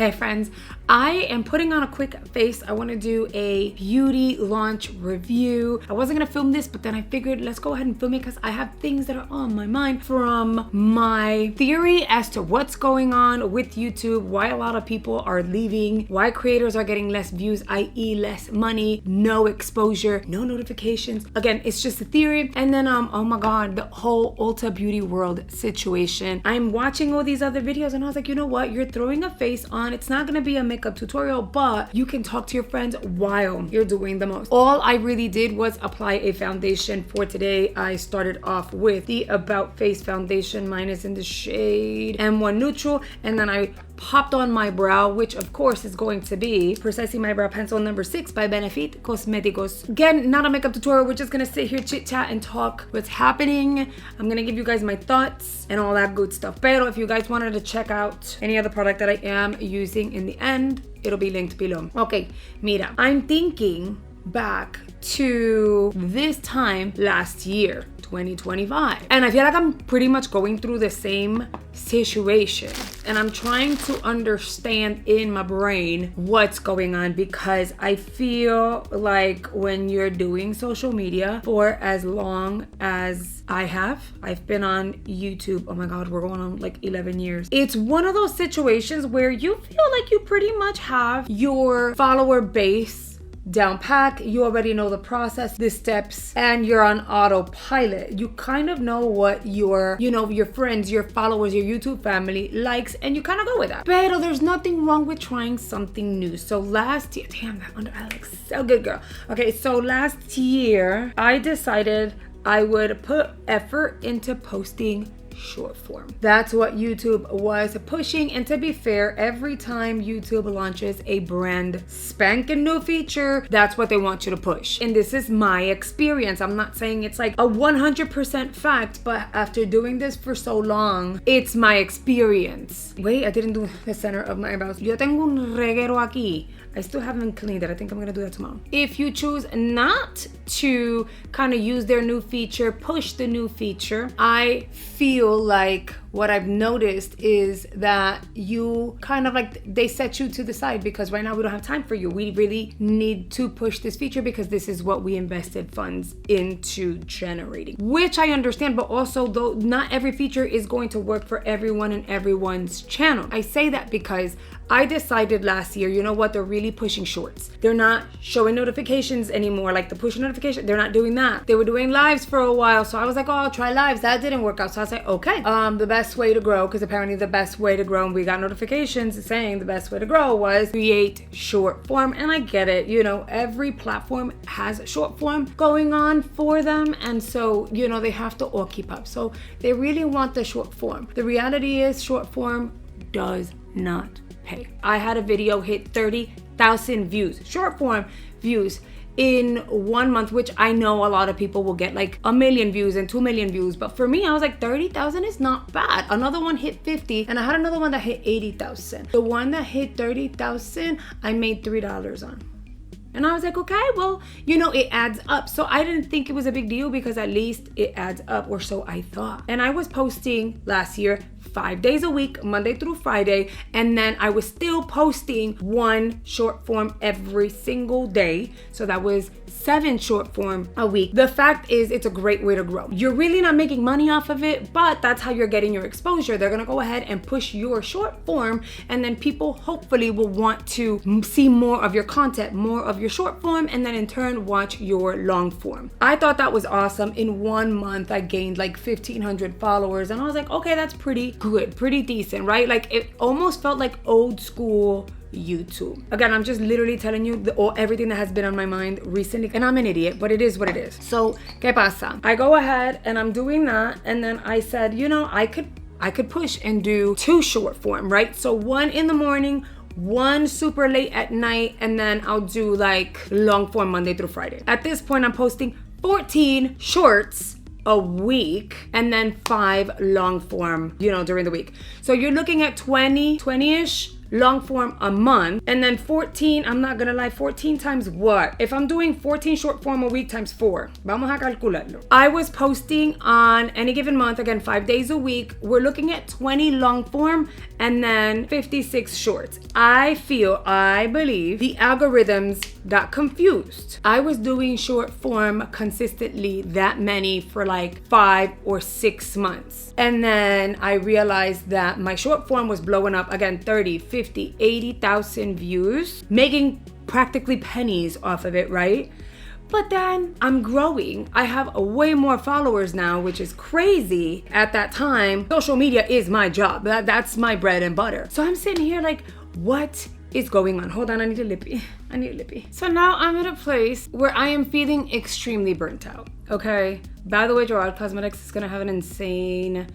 Hey friends, I am putting on a quick face. I want to do a beauty launch review. I wasn't going to film this, but then I figured let's go ahead and film it because I have things that are on my mind from my theory as to what's going on with YouTube, why a lot of people are leaving, why creators are getting less views, i.e. less money, no exposure, no notifications. Again, it's just a theory. And then, oh my God, the whole Ulta Beauty World situation. I'm watching all these other videos and I was like, you know what? You're throwing a face on. It's not going to be a makeup tutorial, but you can talk to your friends while you're doing the most. All I really did was apply a foundation for today. I started off with the About Face foundation. Mine is in the shade M1 Neutral, and then I popped on my brow, which of course is going to be Precisely My Brow Pencil number 6 by Benefit Cosméticos. Again, not a makeup tutorial. We're just gonna sit here, chit chat, and talk what's happening. I'm gonna give you guys my thoughts and all that good stuff. Pero if you guys wanted to check out any other product that I am using in the end, it'll be linked below. Okay, mira, I'm thinking back to this time last year, 2025. And I feel like I'm pretty much going through the same situation. And I'm trying to understand in my brain what's going on, because I feel like when you're doing social media for as long as I've been on YouTube, oh my God, we're going on like 11 years. It's one of those situations where you feel like you pretty much have your follower base down pack. You already know the process, the steps, and you're on autopilot. You kind of know what your friends, your followers, your YouTube family likes, and you kind of go with that. But there's nothing wrong with trying something new. So last year, damn, that under eye looks so good, girl. Okay, so last year I decided I would put effort into posting short form. That's what YouTube was pushing. And to be fair, every time YouTube launches a brand spanking new feature, that's what they want you to push. And this is my experience. I'm not saying it's like a 100% fact, but after doing this for so long, it's my experience. Wait, I didn't do the center of my eyebrows. Yo tengo un reguero aquí. I still haven't cleaned it. I think I'm gonna do that tomorrow. If you choose not to kind of use their new feature, push the new feature, I feel like what I've noticed is that you kind of like, they set you to the side because right now we don't have time for you. We really need to push this feature because this is what we invested funds into generating, which I understand, but also though not every feature is going to work for everyone and everyone's channel. I say that because I decided last year, you know what, they're really pushing shorts. They're not showing notifications anymore, like the push notification, they're not doing that. They were doing lives for a while, so I was like, oh, I'll try lives. That didn't work out, so I was like, okay, the best way to grow, because apparently the best way to grow, and we got notifications saying the best way to grow was create short form. And I get it, you know, every platform has short form going on for them, and so, you know, they have to all keep up. So they really want the short form. The reality is short form does not pay. I had a video hit 30,000 views, short form views, in 1 month, which I know a lot of people will get like 1 million views and 2 million views. But for me, I was like, 30,000 is not bad. Another one hit 50, and I had another one that hit 80,000. The one that hit 30,000, I made $3 on. And I was like, okay, well, you know, it adds up. So I didn't think it was a big deal because at least it adds up, or so I thought. And I was posting last year 5 days a week, Monday through Friday. And then I was still posting one short form every single day. So that was 7 short form a week. The fact is, it's a great way to grow. You're really not making money off of it, but that's how you're getting your exposure. They're gonna go ahead and push your short form, and then people hopefully will want to see more of your content, more of your short form, and then in turn watch your long form. I thought that was awesome. In 1 month, I gained like 1,500 followers, and I was like, okay, that's pretty good, pretty decent, right? Like it almost felt like old school YouTube. Again, I'm just literally telling you everything that has been on my mind recently, and I'm an idiot, but it is what it is. So, ¿qué pasa? I go ahead and I'm doing that, and then I said, you know, I could push and do 2 short form, right? So 1 in the morning, 1 super late at night, and then I'll do like long form Monday through Friday. At this point, I'm posting 14 shorts a week, and then 5 long form, you know, during the week. So you're looking at 20-ish long form a month, and then 14, I'm not gonna lie, 14 times what? If I'm doing 14 short form a week times 4, vamos a calcularlo. I was posting on any given month, again, 5 days a week. We're looking at 20 long form and then 56 shorts. I believe the algorithms got confused. I was doing short form consistently that many for like 5 or 6 months. And then I realized that my short form was blowing up, again, 30, 50, 80,000 views, making practically pennies off of it, right? But then I'm growing. I have way more followers now, which is crazy. At that time, social media is my job. That's my bread and butter. So I'm sitting here like, what is going on? Hold on, I need a lippy. So now I'm at a place where I am feeling extremely burnt out, okay? By the way, Gerard Cosmetics is gonna have an insane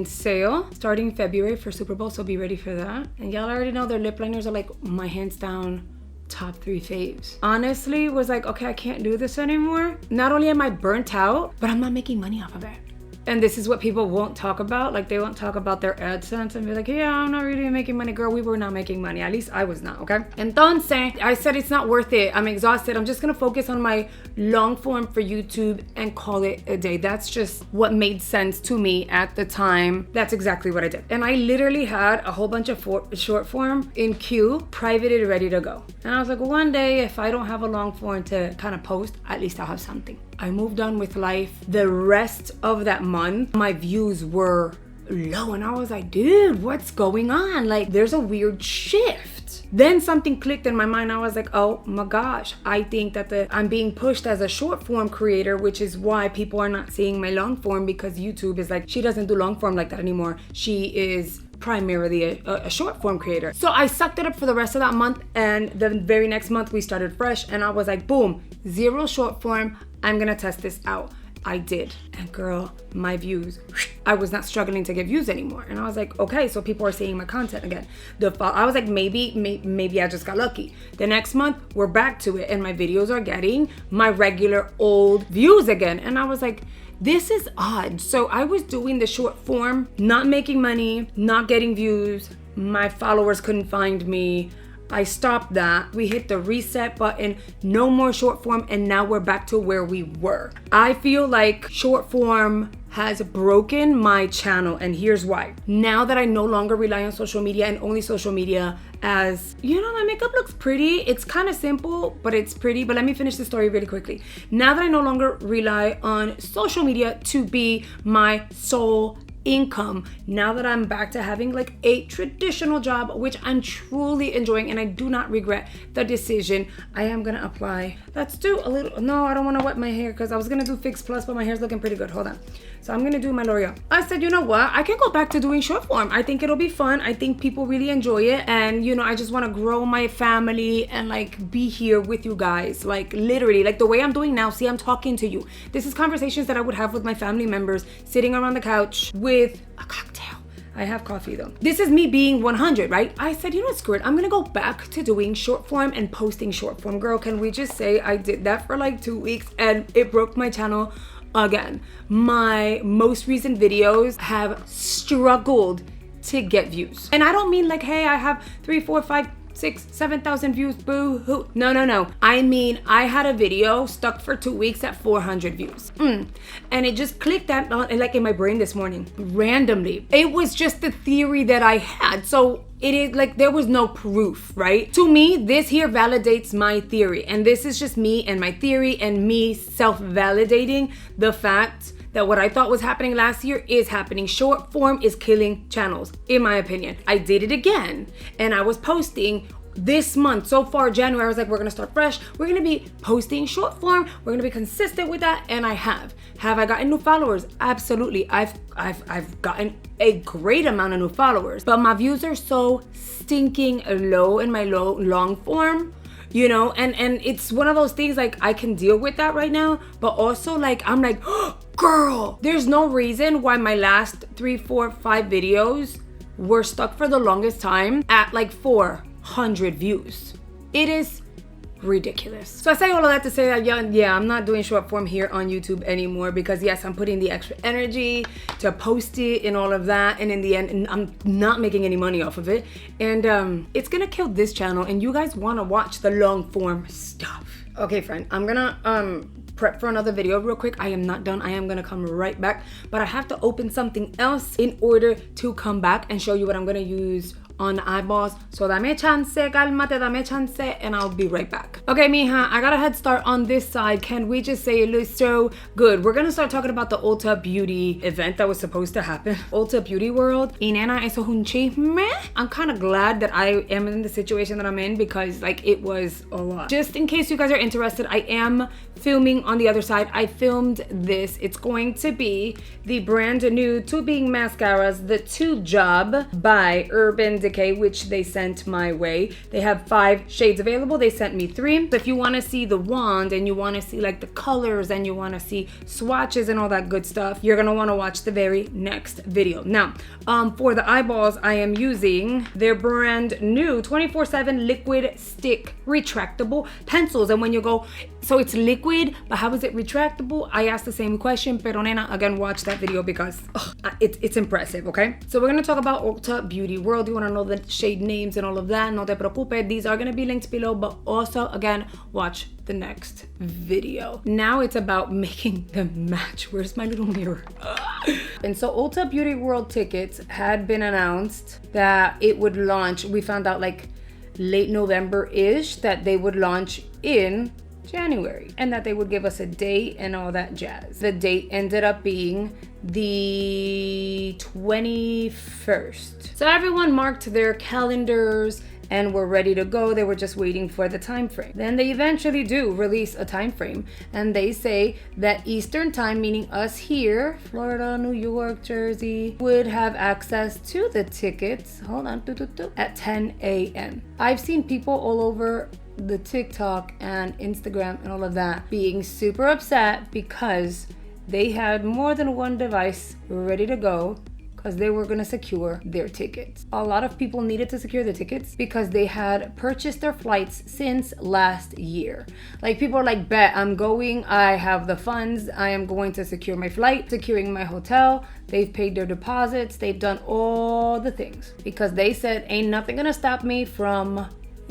sale starting February for Super Bowl, so be ready for that. And y'all already know their lip liners are like my hands down top 3 faves. Honestly, was like, okay, I can't do this anymore. Not only am I burnt out, but I'm not making money off of it. And this is what people won't talk about. Like, they won't talk about their AdSense and be like, yeah, I'm not really making money. Girl, we were not making money. At least I was not, okay? Entonces, I said it's not worth it. I'm exhausted. I'm just gonna focus on my long form for YouTube and call it a day. That's just what made sense to me at the time. That's exactly what I did. And I literally had a whole bunch of short form in queue, privated, ready to go. And I was like, one day, if I don't have a long form to kind of post, at least I'll have something. I moved on with life. The rest of that month, my views were low, and I was like, dude, what's going on? Like, there's a weird shift. Then something clicked in my mind. I was like, oh my gosh, I think that I'm being pushed as a short form creator, which is why people are not seeing my long form, because YouTube is like, she doesn't do long form like that anymore. She is primarily a short form creator. So I sucked it up for the rest of that month, and the very next month we started fresh, and I was like, boom, 0 short form. I'm gonna test this out. I did. And girl, my views, I was not struggling to get views anymore. And I was like, okay, so people are seeing my content again. I was like, maybe I just got lucky. The next month, we're back to it, and my videos are getting my regular old views again. And I was like, this is odd. So I was doing the short form, not making money, not getting views. My followers couldn't find me. I stopped that. We hit the reset button, no more short form, and now we're back to where we were. I feel like short form has broken my channel, and here's why. Now that I no longer rely on social media, and only social media as, you know, my makeup looks pretty. It's kind of simple, but it's pretty. But let me finish the story really quickly. Now that I no longer rely on social media to be my sole income, now that I'm back to having like a traditional job, which I'm truly enjoying, and I do not regret the decision, I am gonna apply. Let's do a little, no, I don't want to wet my hair, because I was gonna do Fix Plus, but my hair's looking pretty good. Hold on. So I'm gonna do my L'Oreal. I said, you know what, I can go back to doing short form. I think it'll be fun. I think people really enjoy it, and you know, I just want to grow my family and like be here with you guys, like literally, like the way I'm doing now. See, I'm talking to you. This is conversations that I would have with my family members, sitting around the couch with a cocktail. I have coffee though. This is me being 100, right? I said, you know what, screw it. I'm gonna go back to doing short form and posting short form. Girl, can we just say I did that for like 2 weeks, and it broke my channel again. My most recent videos have struggled to get views. And I don't mean like, hey, I have 3, 4, 5, 6, 7,000 views, boo hoo. No. I mean, I had a video stuck for 2 weeks at 400 views. And it just clicked that like in my brain this morning, randomly. It was just the theory that I had. So it is like, there was no proof, right? To me, this here validates my theory. And this is just me and my theory, and me self-validating the fact that what I thought was happening last year is happening. Short form is killing channels, in my opinion. I did it again, and I was posting this month. So far, January, I was like, we're gonna start fresh. We're gonna be posting short form. We're gonna be consistent with that, and I have. Have I gotten new followers? Absolutely. I've gotten a great amount of new followers, but my views are so stinking low in my long form. You know, and it's one of those things, like, I can deal with that right now, but also like, I'm like, oh, girl, there's no reason why my last 3, 4, 5 videos were stuck for the longest time at like 400 views. It is ridiculous. So I say all of that to say that, yeah, I'm not doing short form here on YouTube anymore because yes, I'm putting the extra energy to post it and all of that, and in the end, I'm not making any money off of it, and it's gonna kill this channel, and you guys want to watch the long form stuff. Okay, friend, I'm gonna prep for another video real quick. I am not done. I am gonna come right back, but I have to open something else in order to come back and show you what I'm gonna use on the eyeballs. So dame chance, calmate, dame chance, and I'll be right back. Okay, mija, I got a head start on this side. Can we just say it looks so good? We're gonna start talking about the Ulta Beauty event that was supposed to happen. Ulta Beauty World. Y nena, eso es un chisme. I'm kind of glad that I am in the situation that I'm in because like it was a lot. Just in case you guys are interested, I am filming on the other side. I filmed this. It's going to be the brand new tubing mascaras, the Tube Job by Urban Decay, which they sent my way. They have 5 shades available. They sent me 3. So if you want to see the wand and you want to see like the colors and you want to see swatches and all that good stuff, you're gonna want to watch the very next video. Now, for the eyeballs, I am using their brand new 24/7 liquid stick retractable pencils. And when you go, so it's liquid, but how is it retractable? I asked the same question, pero nena, again, watch that video because it's impressive, okay? So we're gonna talk about Ulta Beauty World. You wanna know the shade names and all of that, no te preocupe. These are gonna be linked below, but also, again, watch the next video. Now it's about making them match. Where's my little mirror? And so Ulta Beauty World tickets had been announced that it would launch. We found out like late November-ish that they would launch in January and that they would give us a date and all that jazz. The date ended up being the 21st. So everyone marked their calendars and were ready to go. They were just waiting for the time frame. Then they eventually do release a time frame, and they say that Eastern time, meaning us here, Florida, New York, Jersey, would have access to the tickets, hold on, at 10 a.m. I've seen people all over the TikTok and Instagram and all of that being super upset because they had more than one device ready to go because they were going to secure their tickets. A lot of people needed to secure the tickets because they had purchased their flights since last year. Like people are like, bet, I'm going, I have the funds, I am going to secure my flight, securing my hotel. They've paid their deposits, they've done all the things because they said ain't nothing gonna stop me from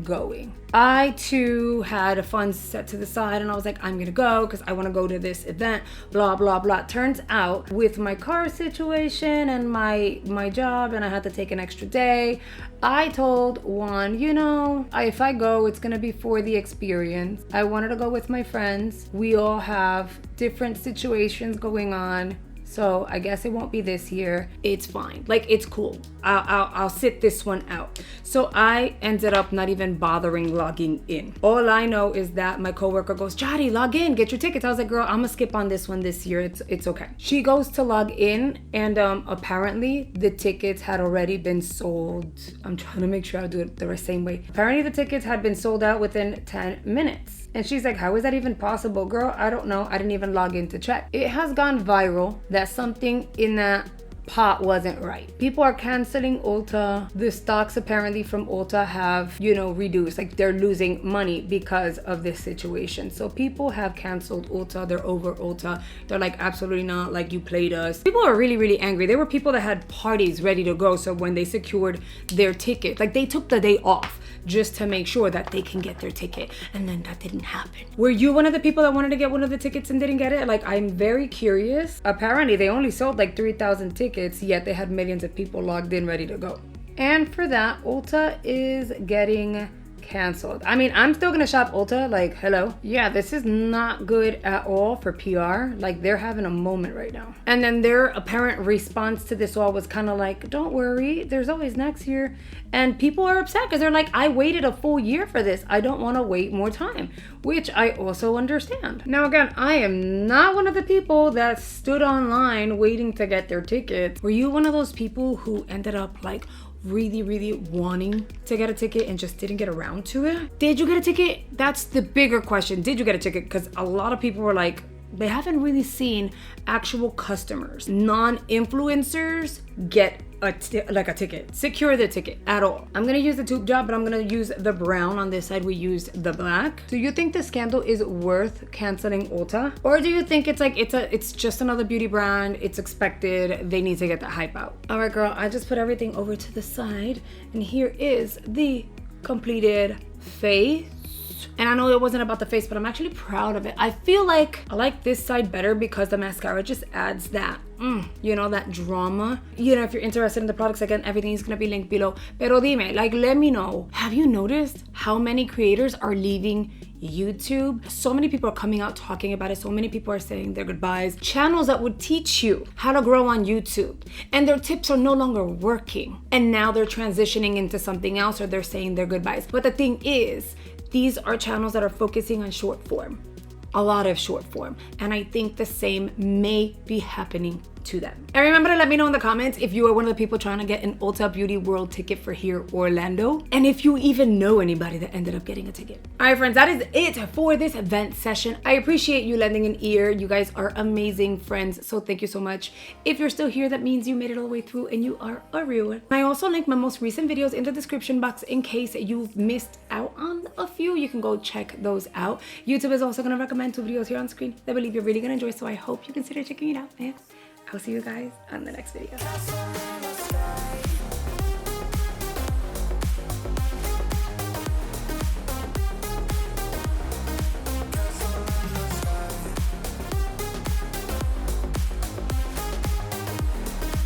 going. I too had funds set to the side and I was like, I'm gonna go because I want to go to this event, blah blah blah. Turns out with my car situation and my job, and I had to take an extra day, I told Juan, you know, if I go, it's gonna be for the experience. I wanted to go with my friends. We all have different situations going on, so I guess it won't be this year. It's fine. Like, it's cool. I'll sit this one out. So I ended up not even bothering logging in. All I know is that my coworker goes, Yari, log in, get your tickets. I was like, girl, I'm gonna skip on this one this year. It's okay. She goes to log in, and apparently the tickets had already been sold. I'm trying to make sure I do it the same way. Apparently the tickets had been sold out within 10 minutes. And she's like, how is that even possible? Girl, I don't know. I didn't even log in to check. It has gone viral that something in that pot wasn't right. People are canceling Ulta. The stocks apparently from Ulta have, reduced. Like, they're losing money because of this situation. So people have canceled Ulta. They're over Ulta. They're like, absolutely not. Like, you played us. People are really, really angry. There were people that had parties ready to go. So when they secured their ticket, like, they took the day off just to make sure that they can get their ticket, and then that didn't happen. Were you one of the people that wanted to get one of the tickets and didn't get it? Like, I'm very curious. Apparently they only sold like 3,000 tickets, yet they had millions of people logged in ready to go. And for that, Ulta is getting canceled. I mean, I'm still gonna shop Ulta, like, hello. Yeah, this is not good at all for PR. Like, they're having a moment right now. And then their apparent response to this all was kind of like, don't worry, there's always next year. And people are upset because they're like, I waited a full year for this. I don't want to wait more time, which I also understand. Now, again, I am not one of the people that stood online waiting to get their tickets. Were you one of those people who ended up like really, really wanting to get a ticket and just didn't get around to it? Did you get a ticket? That's the bigger question. Did you get a ticket? Because a lot of people were like, they haven't really seen actual customers. Non-influencers get a ticket, secure the ticket at all. I'm gonna use the tube job, but I'm gonna use the brown. On this side we used the black. Do you think this candle is worth canceling Ulta, or do you think it's like it's just another beauty brand, it's expected, they need to get the hype out? All right, girl, I just put everything over to the side, and here is the completed face. And I know it wasn't about the face, but I'm actually proud of it. I feel like I like this side better because the mascara just adds that, you know, that drama. You know, if you're interested in the products, again, everything is gonna be linked below. Pero dime, like, let me know. Have you noticed how many creators are leaving YouTube? So many people are coming out talking about it. So many people are saying their goodbyes. Channels that would teach you how to grow on YouTube, and their tips are no longer working. And now they're transitioning into something else, or they're saying their goodbyes. But the thing is, these are channels that are focusing on short form, a lot of short form. And I think the same may be happening to them. And remember to let me know in the comments if you are one of the people trying to get an Ulta Beauty World ticket for here, Orlando, and if you even know anybody that ended up getting a ticket. All right, friends, that is it for this event session. I appreciate you lending an ear. You guys are amazing friends, so thank you so much. If you're still here, that means you made it all the way through and you are a real one. I also linked my most recent videos in the description box in case you've missed out on a few. You can go check those out. YouTube is also gonna recommend 2 videos here on screen that I believe you're really gonna enjoy, so I hope you consider checking it out, and I'll see you guys on the next video.